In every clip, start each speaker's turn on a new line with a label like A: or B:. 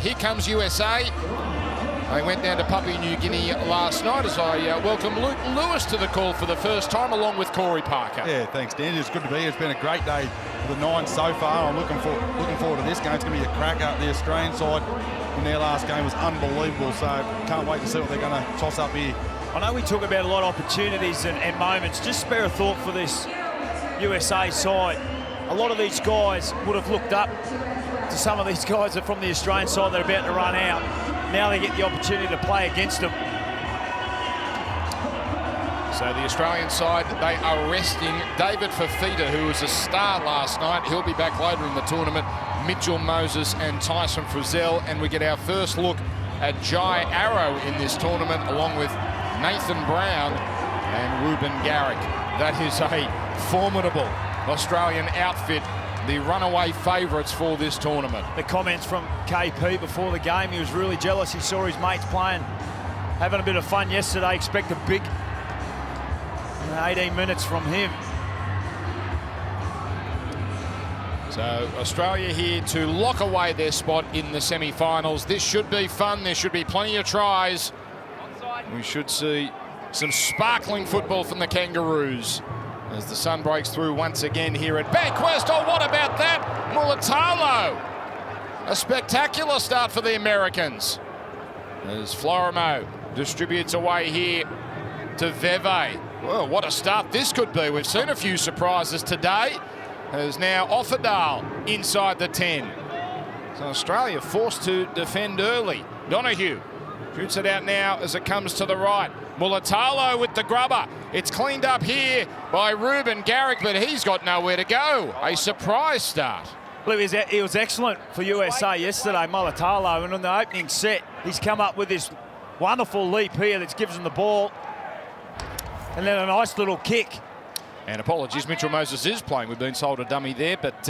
A: Here comes USA. They went down to Papua New Guinea last night as I welcome Luke Lewis to the call for the first time, along with Corey Parker.
B: Yeah, thanks, Dan. It's good to be here. It's been a great day for the Nines so far. I'm looking forward to this game. It's going to be a cracker. The Australian side in their last game was unbelievable, so can't wait to see what they're going to toss up here.
C: I know we talk about a lot of opportunities and moments. Just spare a thought for this USA side. A lot of these guys would have looked up to some of these guys that are from the Australian side that are about to run out. Now they get the opportunity to play against them.
A: So the Australian side, they are resting David Fafita, who was a star last night. He'll be back later in the tournament. Mitchell Moses and Tyson Frizzell. And we get our first look at Jai Arrow in this tournament, along with Nathan Brown and Reuben Garrick. That is a formidable Australian outfit, the runaway favourites for this tournament.
C: The comments from KP before the game, he was really jealous. He saw his mates playing, having a bit of fun yesterday. Expect a big 18 minutes from him.
A: So Australia here to lock away their spot in the semi-finals. This should be fun. There should be plenty of tries. We should see some sparkling football from the Kangaroos as the sun breaks through once again here at Bankwest. Oh, what about that? Mulatalo. A spectacular start for the Americans as Florimo distributes away here to Veve. Well, what a start this could be. We've seen a few surprises today. As now Offerdale inside the 10. So Australia forced to defend early. Donahue shoots it out now as it comes to the right. Mulatalo with the grubber. It's cleaned up here by Reuben Garrick, but he's got nowhere to go. A surprise start.
C: Well, he was excellent for USA yesterday, Mulatalo, and on the opening set, he's come up with this wonderful leap here that gives him the ball. And then a nice little kick.
A: And apologies, Mitchell Moses is playing. We've been sold a dummy there, but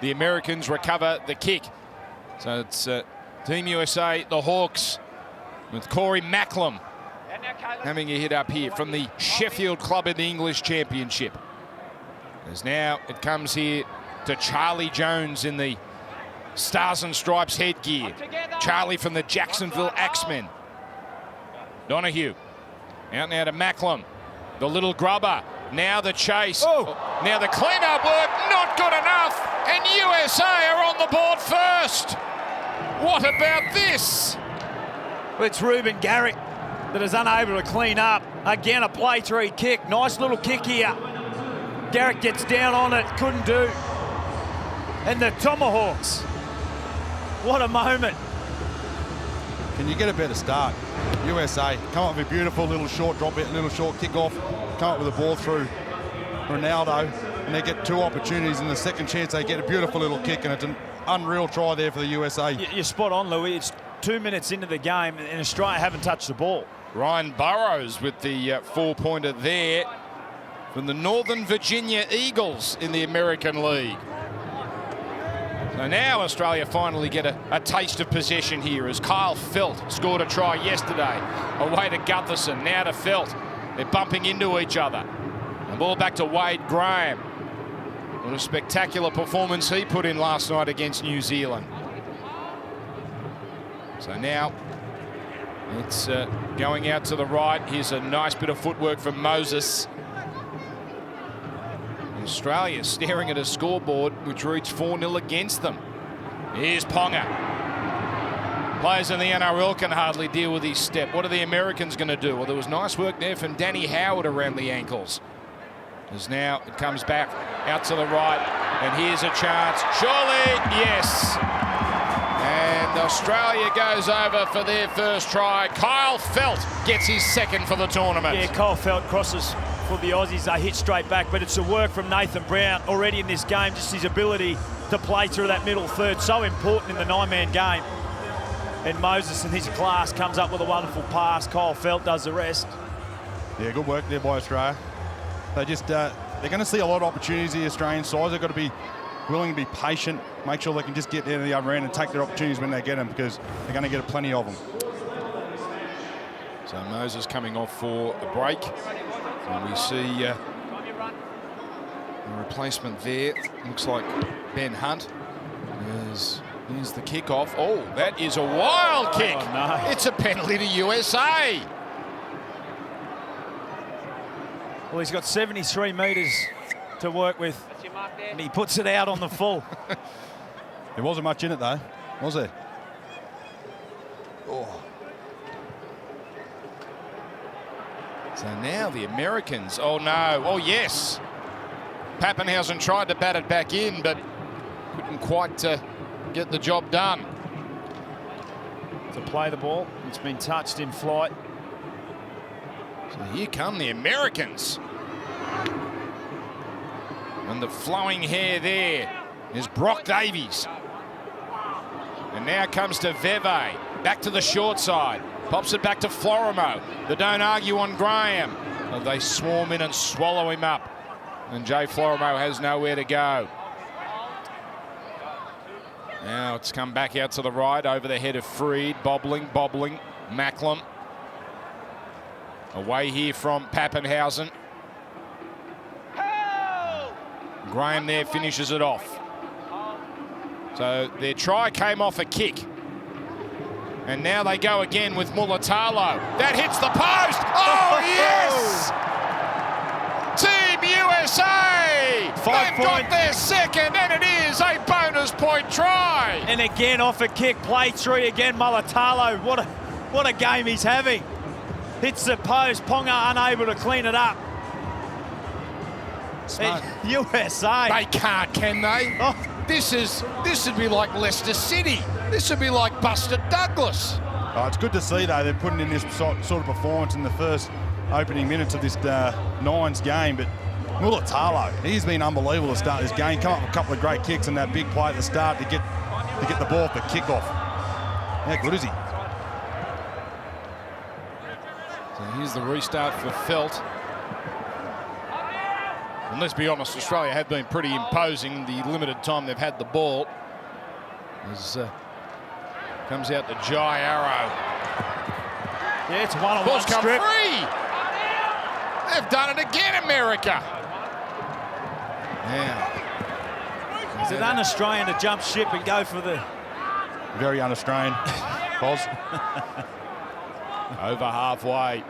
A: the Americans recover the kick. So it's Team USA, the Hawks, with Corey Macklem having a hit up here from the Sheffield club in the English Championship. As now it comes here to Charlie Jones in the Stars and Stripes headgear. Charlie from the Jacksonville Axemen. Donahue out now to Macklem. The little grubber. Now the chase.
C: Oh.
A: Now the clean-up work. Not good enough. And USA are on the board first. What about this?
C: It's Reuben Garrick that is unable to clean up. Again, a play three kick. Nice little kick here. Garrick gets down on it. Couldn't do. And the Tomahawks. What a moment.
B: Can you get a better start? USA come up with a beautiful little short drop it, little short kick-off, come up with a ball through Ronaldo, and they get two opportunities. In the second chance, they get a beautiful little kick, and it's an unreal try there for the USA.
C: You're spot on, Louis. It's 2 minutes into the game, and Australia haven't touched the ball.
A: Ryan Burrows with the four-pointer there from the Northern Virginia Eagles in the American League. So now Australia finally get a taste of possession here as Kyle Felt scored a try yesterday. Away to Gutherson, now to Felt. They're bumping into each other. The ball back to Wade Graham. What a spectacular performance he put in last night against New Zealand. So now it's going out to the right. Here's a nice bit of footwork from Moses. Australia staring at a scoreboard which reads 4-0 against them. Here's Ponga. Players in the NRL can hardly deal with his step. What are the Americans going to do? Well, there was nice work there from Danny Howard around the ankles. As now it comes back out to the right, and here's a chance. Surely, yes. And Australia goes over for their first try. Kyle Felt gets his second for the tournament.
C: Yeah, Kyle Felt crosses for the Aussies. They hit straight back, but it's the work from Nathan Brown already in this game, just his ability to play through that middle third, so important in the nine-man game. And Moses in his class comes up with a wonderful pass. Kyle Felt does the rest.
B: Yeah, good work there by Australia. They just, they're going to see a lot of opportunities, the Australian sides. They've got to be willing to be patient, make sure they can just get down to the other end and take their opportunities when they get them, because they're going to get plenty of them.
A: So Moses coming off for a break. And we see a replacement there. Looks like Ben Hunt is Here's the kickoff. Oh, that is a wild kick.
C: Oh, no.
A: It's a penalty to USA.
C: Well, he's got 73 metres to work with, and he puts it out on the full.
B: There wasn't much in it, though, was there? Oh.
A: So now the Americans. Oh, no. Oh, yes. Pappenhausen tried to bat it back in, but couldn't quite get the job done.
C: To play the ball, it's been touched in flight.
A: So here come the Americans. And the flowing hair there is Brock Davies. And now comes to Veve. Back to the short side. Pops it back to Florimo. They don't argue on Graham. And they swarm in and swallow him up. And Jay Florimo has nowhere to go. Now it's come back out to the right over the head of Freed. Bobbling. Macklem. Away here from Pappenhausen. Graham there finishes it off. So their try came off a kick. And now they go again with Mulatalo. That hits the post. Oh, yes! Team USA!
C: 5
A: They've got their second, and it is a bonus point try.
C: And again, off a kick, play 3 again, Mulatalo. What a game he's having. Hits the post, Ponga unable to clean it up. USA.
A: They can't, can they?
C: Oh.
A: This would be like Leicester City. This would be like Buster Douglas.
B: Oh, it's good to see, though, they're putting in this sort of performance in the first opening minutes of this Nines game. But Mulatalo, he's been unbelievable to start this game. Come up with a couple of great kicks and that big play at the start to get the ball off the kickoff. How good is he?
A: So here's the restart for Felt. And let's be honest, Australia have been pretty imposing the limited time they've had the ball. As comes out to Jai Arrow.
C: Yeah, it's a one-on-one
A: Ball's come
C: strip.
A: free. They've done it again, America. Yeah.
C: Is it un-Australian to jump ship and go for the...
B: Very un-Australian. Boz.
A: Over halfway.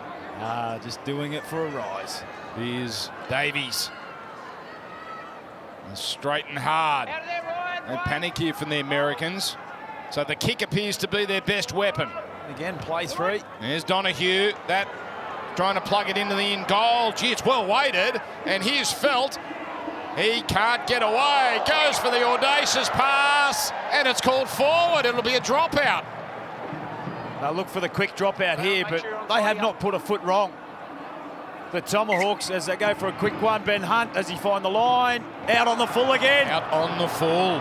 C: Just doing it for a rise.
A: Here's Davies. And straight and hard. No panic here from the Americans. So the kick appears to be their best weapon.
C: Again, play 3.
A: There's Donahue. That trying to plug it into the in goal. Gee, it's well weighted. And here's Felt. He can't get away. Goes for the audacious pass. And it's called forward. It'll be a dropout.
C: They'll look for the quick dropout here, but they have not put a foot wrong. The Tomahawks, as they go for a quick one. Ben Hunt, as he find the line. Out on the full again.
A: Out on the full.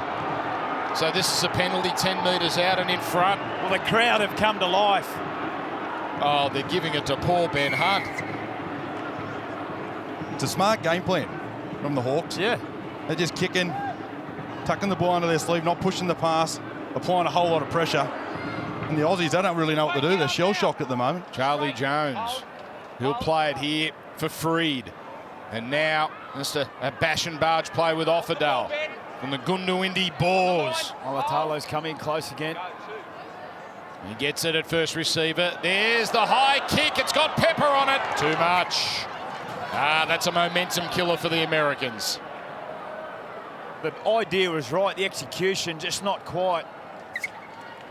A: So this is a penalty 10 metres out and in front.
C: Well, the crowd have come to life.
A: Oh, they're giving it to poor Ben Hunt.
B: It's a smart game plan from the Hawks.
C: Yeah.
B: They're just kicking, tucking the ball under their sleeve, not pushing the pass, applying a whole lot of pressure. And the Aussies, they don't really know what to do. They're shell-shocked at the moment.
A: Charlie Jones, he'll play it here for Freed. And now just a bash and barge play with Offerdale from the Goondiwindi Boars.
C: Mulatalo's coming close again.
A: He gets it at first receiver. There's the high kick. It's got pepper on it. Too much. That's a momentum killer for the Americans.
C: The idea was right. The execution just not quite.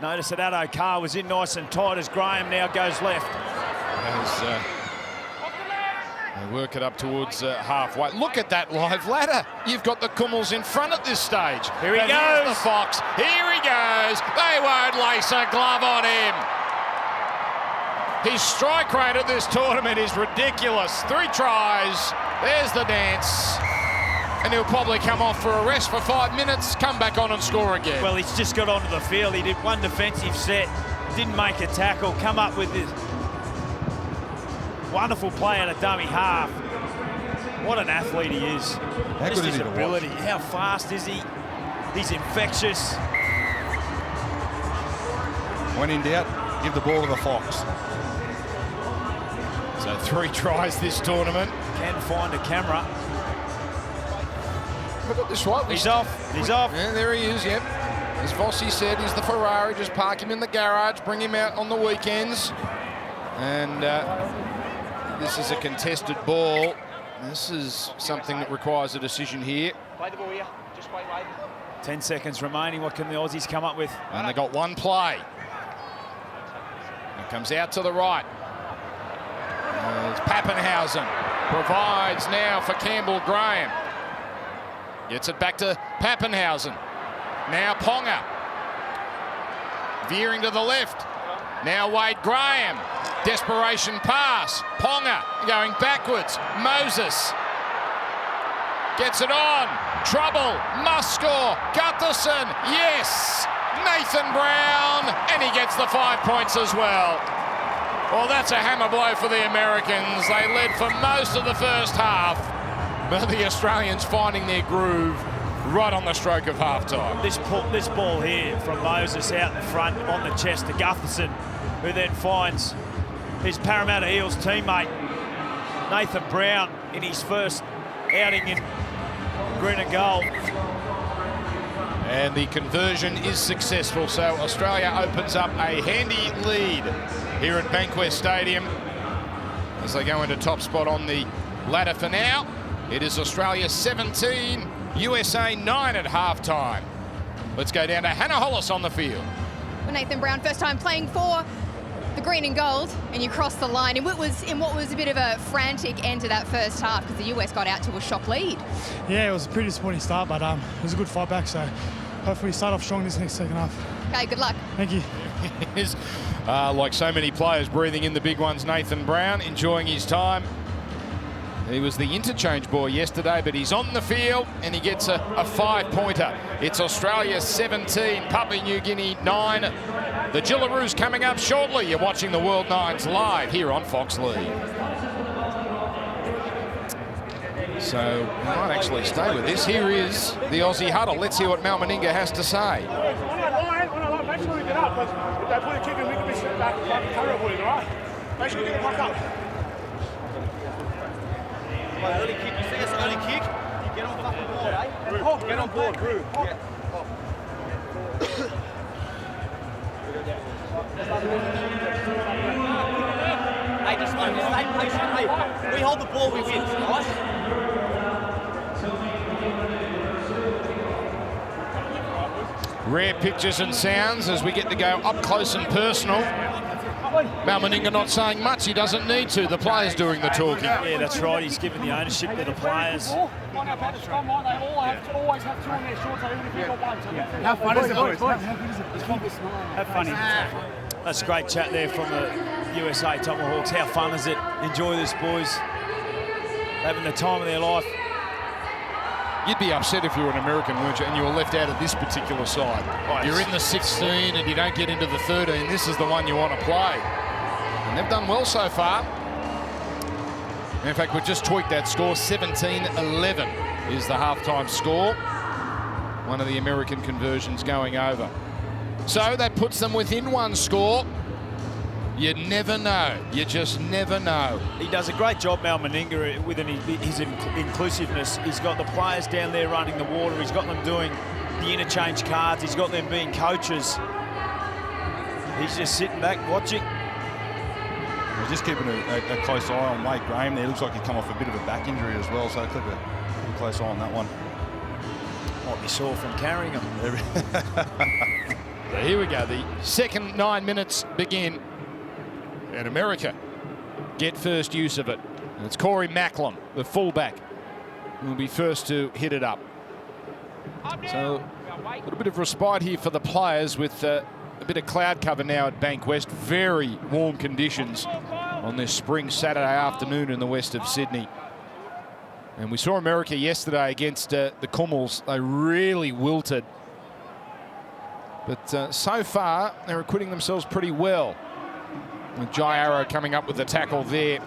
C: Notice that Addo Carr was in nice and tight as Graham now goes left.
A: As they work it up towards halfway. Look at that live ladder. You've got the Kummels in front at this stage.
C: Here he
A: and
C: goes.
A: Here's the Fox. Here he goes. They won't lace a glove on him. His strike rate at this tournament is ridiculous. 3 tries. There's the dance. And he'll probably come off for a rest for 5 minutes, come back on and score again.
C: Well, he's just got onto the field. He did one defensive set, didn't make a tackle, come up with this wonderful play at a dummy half. What an athlete he is.
B: How
C: Just
B: good is
C: his
B: he to
C: ability.
B: watch?
C: How fast is he? He's infectious.
B: When in doubt, give the ball to the Fox.
A: So 3 tries this tournament.
C: Can find a camera.
A: I got this right.
C: He's off. He's off.
A: Yeah, there he is, yep. As Vossi said, he's the Ferrari. Just park him in the garage, bring him out on the weekends. And this is a contested ball. This is something that requires a decision here.
C: Play the ball here. Just wait. 10 seconds remaining. What can the Aussies come up with?
A: And they got one play. It comes out to the right. It's Pappenhausen. Provides now for Campbell Graham. Gets it back to Pappenhausen. Now Ponga. Veering to the left. Now Wade Graham. Desperation pass. Ponga going backwards. Moses gets it on. Trouble. Must score. Gutherson. Yes. Nathan Brown. And he gets the 5 points as well. Well, that's a hammer blow for the Americans. They led for most of the first half. But the Australians finding their groove right on the stroke of halftime.
C: This ball here from Moses out in front on the chest to Gutherson, who then finds his Parramatta Eels teammate Nathan Brown in his first outing in green and gold.
A: And the conversion is successful, so Australia opens up a handy lead here at Bankwest Stadium as they go into top spot on the ladder for now. It is Australia 17, USA 9 at halftime. Let's go down to Hannah Hollis on the field.
D: Well, Nathan Brown, first time playing for the green and gold, and you crossed the line in what was a bit of a frantic end to that first half because the US got out to a shock lead.
E: Yeah, it was a pretty disappointing start, but it was a good fight back, so hopefully we start off strong this next second half.
D: Okay, good luck.
E: Thank you.
A: Like so many players breathing in the big ones, Nathan Brown enjoying his time. He was the interchange boy yesterday, but he's on the field and he gets a 5-pointer. It's Australia 17, Papua New Guinea 9. The Kangaroos coming up shortly. You're watching the World Nines live here on Fox League. So we might actually stay with this. Here is the Aussie huddle. Let's hear what Mal Meninga has to say.
F: Make sure we get up, but if they put a kick in, we can be sitting back like the Kangaroo boys, all right? Make sure we get the puck up.
G: Early kick, you see us early kick, you get on fucking board, eh? Get on board, Drew. Yeah. Hey, just stay patient, hey. We hold the ball, we win, right?
A: Rare pictures and sounds as we get to go up close and personal. Mal Meninga not saying much, he doesn't need to. The players doing the talking.
C: Yeah, that's right. He's given the ownership to the players.
F: They all always have two on their shorts, even if you've got one.
E: How fun is it, boys?
F: Have funny.
C: That's a great chat there from the USA Tomahawks. How fun is it? Enjoy this, boys. Having the time of their life.
A: You'd be upset if you were an American, weren't you, and you were left out of this particular side.
C: Right.
A: You're in the 16 and you don't get into the 13. This is the one you want to play. And they've done well so far. In fact, we've just tweaked that score. 17-11 is the halftime score. One of the American conversions going over. So that puts them within one score. You never know. You just never know.
C: He does a great job, Mal Meninga, with his inclusiveness. He's got the players down there running the water. He's got them doing the interchange cards. He's got them being coaches. He's just sitting back watching.
B: We're just keeping a close eye on Wade Graham there. Looks like he's come off a bit of a back injury as well, so keep a close eye on that one.
C: Might be sore from carrying him.
A: So here we go. The second 9 minutes begin. And America get first use of it. And it's Corey Macklem, the fullback, who will be first to hit it up. So a little bit of respite here for the players with a bit of cloud cover now at Bankwest. Very warm conditions on this spring Saturday afternoon in the west of Sydney. And we saw America yesterday against the Kummels. They really wilted. But so far, they're acquitting themselves pretty well. With Jai Arrow coming up with the tackle there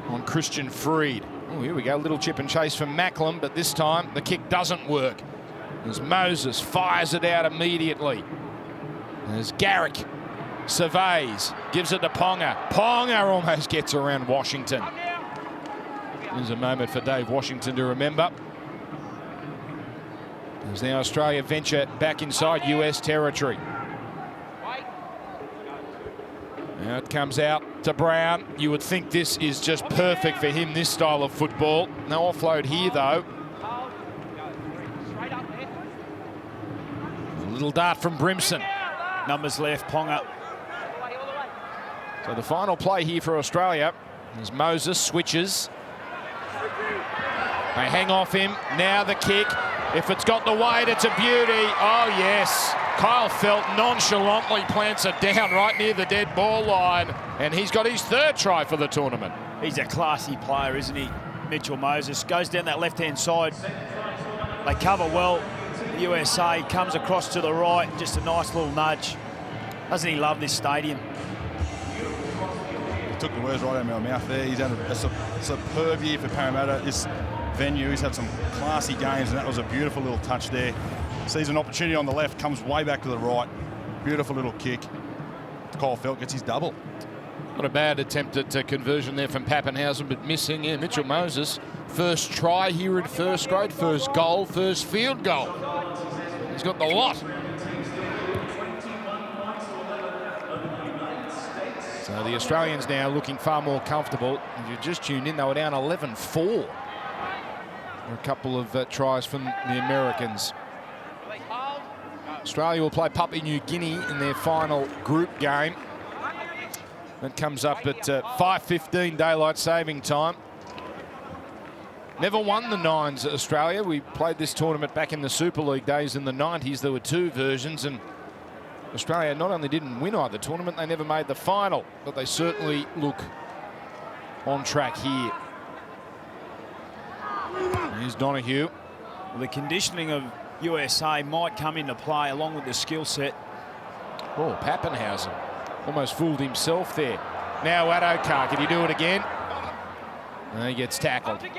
A: on Christian Freed. Oh, here we go, little chip and chase from Macklem, but this time the kick doesn't work. As Moses fires it out immediately. As Garrick surveys, gives it to Ponga. Ponga almost gets around Washington. There's a moment for Dave Washington to remember. As now Australia venture back inside US territory. Now it comes out to Brown. You would think this is just perfect for him, this style of football. No offload here, though. A little dart from Brimson.
C: Numbers left, Ponga.
A: So the final play here for Australia is Moses switches. They hang off him. Now the kick. If it's got the weight, it's a beauty. Oh, yes. Kyle Felt nonchalantly plants it down right near the dead ball line, and he's got his third try for the tournament.
C: He's a classy player, isn't he? Mitchell Moses goes down that left-hand side. They cover well. The USA comes across to the right. Just a nice little nudge. Doesn't he love this stadium?
B: He took the words right out of my mouth there. He's had a superb year for Parramatta. This venue, he's had some classy games, and that was a beautiful little touch there. Sees an opportunity on the left, comes way back to the right. Beautiful little kick. Kyle Felt gets his double.
A: Not a bad attempt at conversion there from Pappenhausen, but missing. Yeah, Mitchell Moses, first try here in first grade, first goal, first field goal. He's got the lot. So the Australians now looking far more comfortable. If you just tuned in, they were down 11-4. A couple of tries from the Americans. Australia will play Papua New Guinea in their final group game. That comes up at 5:15 daylight saving time. Never won the Nines, Australia. We played this tournament back in the Super League days in the 90s. There were two versions, and Australia not only didn't win either tournament, they never made the final, but they certainly look on track here. Here's Donahue.
C: Well, the conditioning of USA might come into play along with the skill set.
A: Oh, Pappenhausen almost fooled himself there. Now Adokar, can he do it again? And he gets tackled. And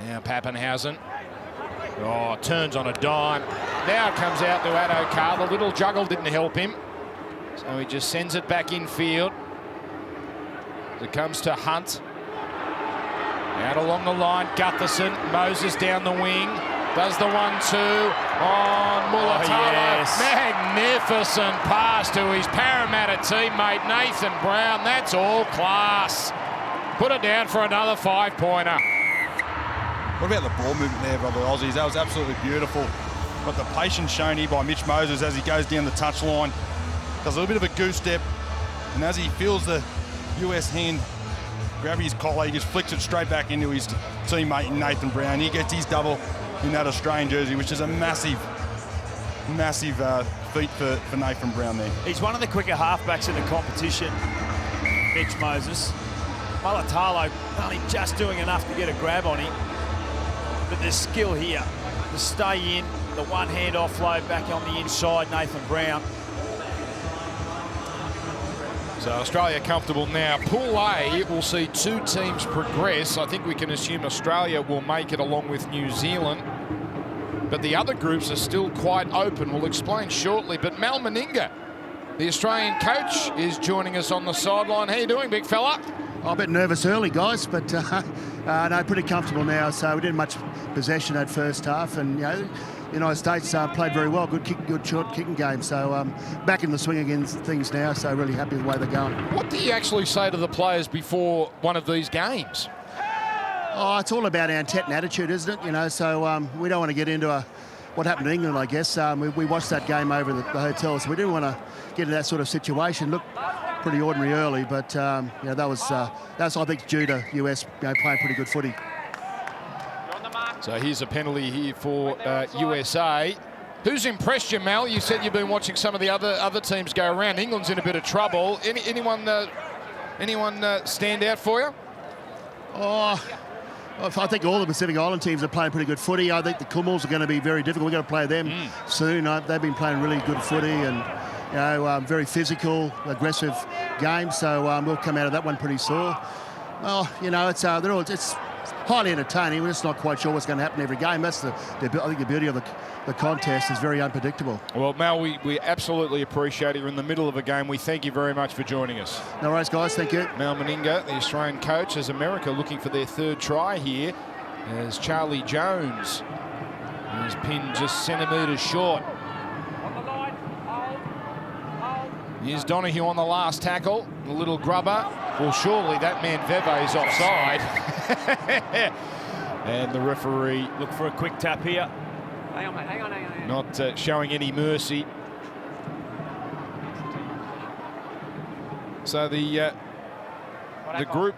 A: now Pappenhausen. Oh, turns on a dime. Now it comes out to Adokar. The little juggle didn't help him. So he just sends it back in field. It comes to Hunt. Out along the line, Gutherson. Moses down the wing. Does the 1-2 on Mulatalo.
C: Oh, yes.
A: Magnificent pass to his Parramatta teammate, Nathan Brown. That's all class. Put it down for another 5-pointer.
B: What about the ball movement there by the Aussies? That was absolutely beautiful. But the patience shown here by Mitch Moses as he goes down the touchline. Does a little bit of a goose step. And as he feels the US hand grab his collar, he just flicks it straight back into his teammate Nathan Brown. He gets his double in that Australian jersey, which is a massive feat for Nathan Brown there.
C: He's one of the quicker halfbacks in the competition, Mitch Moses. Mulatalo only just doing enough to get a grab on him. But there's skill here to stay in, the one-hand offload back on the inside, Nathan Brown.
A: So Australia comfortable now. Pool A will see two teams progress. I think we can assume Australia will make it along with New Zealand. But the other groups are still quite open. We'll explain shortly. But Mal Meninga, the Australian coach, is joining us on the sideline. How you doing, big fella?
H: I'm a bit nervous early, guys, but no, pretty comfortable now. So we didn't much possession that first half, and the United States played very well. Good short kicking game. So back in the swing against things now. So really happy with the way they're going.
A: What do you actually say to the players before one of these games?
H: Oh, it's all about our intent and attitude, isn't it? So we don't want to get into what happened in England, I guess. We watched that game over the hotel, so we didn't want to get into that sort of situation. Look, pretty ordinary early, but that's I think due to US playing pretty good footy.
A: So here's a penalty here for USA. Who's impressed you, Mal? You said you've been watching some of the other teams go around. England's in a bit of trouble. Anyone stand out for you?
H: Oh, I think all the Pacific Island teams are playing pretty good footy. I think the Kumals are going to be very difficult. We're going to play them soon. They've been playing really good footy and very physical, aggressive game. So we'll come out of that one pretty sore. Well, it's highly entertaining. We're just not quite sure what's going to happen every game. That's I think the beauty of the contest is very unpredictable.
A: Well, Mal, we absolutely appreciate it. You're in the middle of a game. We thank you very much for joining us.
H: No worries, guys. Thank you.
A: Mal Meninga, the Australian coach, as America looking for their third try here, as Charlie Jones is pinned just centimetres short. Here's Donahue on the last tackle, a little grubber. Well, surely that man Veve is offside. And the referee
C: Look for a quick tap here.
G: Hang on, mate. Hang on.
A: not showing any mercy. So the group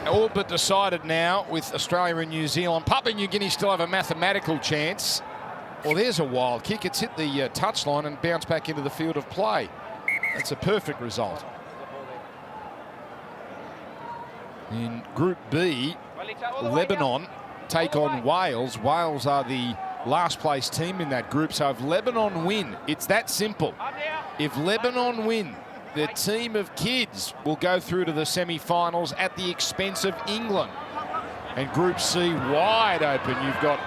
A: all but decided now with Australia and New Zealand. Papua New Guinea still have a mathematical chance. Well, there's a wild kick. It's hit the touchline and bounced back into the field of play. That's a perfect result. In Group B, Lebanon take on Wales. Wales are the last place team in that group, so if Lebanon win, it's that simple. If Lebanon win, the team of kids will go through to the semi-finals at the expense of England. And Group C wide open. You've got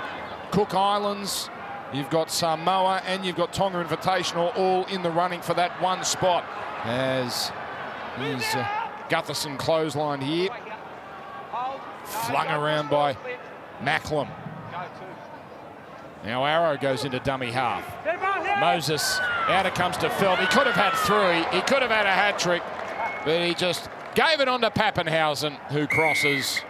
A: Cook Islands, you've got Samoa, and you've got Tonga Invitational all in the running for that one spot. As is Gutherson clotheslined here. Flung around by Macklem. Now Arrow goes into dummy half. Moses, out it comes to Feld. He could have had 3. He could have had a hat-trick, but he just gave it on to Pappenhausen, who crosses.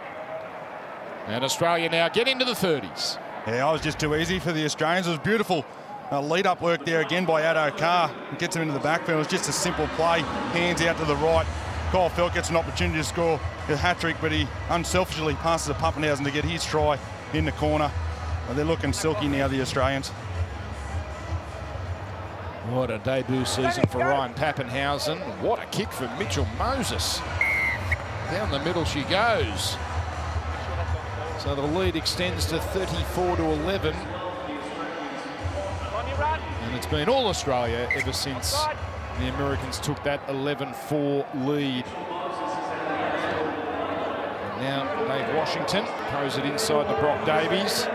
A: And Australia now get into the 30s.
B: Yeah, I was just too easy for the Australians. It was beautiful lead-up work there again by Addo Carr. Gets him into the backfield. It's just a simple play. Hands out to the right. Kyle Felt gets an opportunity to score a hat-trick, but he unselfishly passes to Pappenhausen to get his try in the corner. They're looking silky now, the Australians.
A: What a debut season for Ryan Pappenhausen. What a kick from Mitchell Moses. Down the middle she goes. So the lead extends to 34-11. And it's been all Australia ever since the Americans took that 11-4 lead. And now Dave Washington throws it inside the Brock Davies.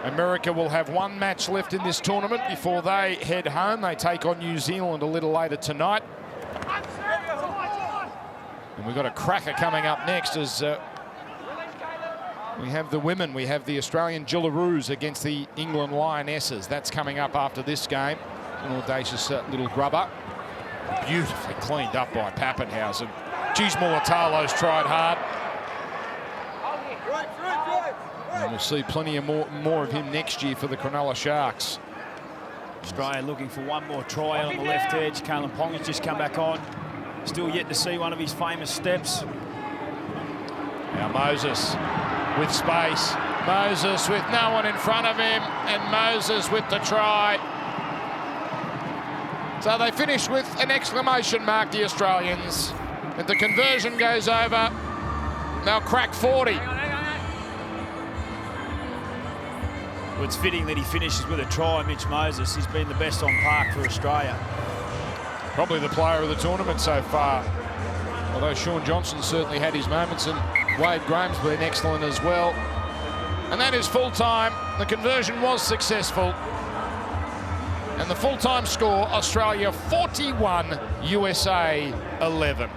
A: America will have one match left in this tournament before they head home. They take on New Zealand a little later tonight. And we've got a cracker coming up next as we have the women. We have the Australian Jillaroos against the England Lionesses. That's coming up after this game. An audacious little grubber. Beautifully cleaned up by Pappenhausen. Geez, Mulatalo's tried hard. And we'll see plenty of more of him next year for the Cronulla Sharks.
C: Australia looking for one more try on the left edge. Kalen Pong has just come back on. Still yet to see one of his famous steps.
A: Now Moses with space. Moses with no one in front of him. And Moses with the try. So they finish with an exclamation mark, the Australians. And the conversion goes over. They'll crack 40.
C: Well, it's fitting that he finishes with a try, Mitch Moses. He's been the best on park for Australia.
A: Probably the player of the tournament so far. Although Sean Johnson certainly had his moments and Wade Graham's been excellent as well. And that is full time. The conversion was successful. And the full-time score, Australia 41, USA 11.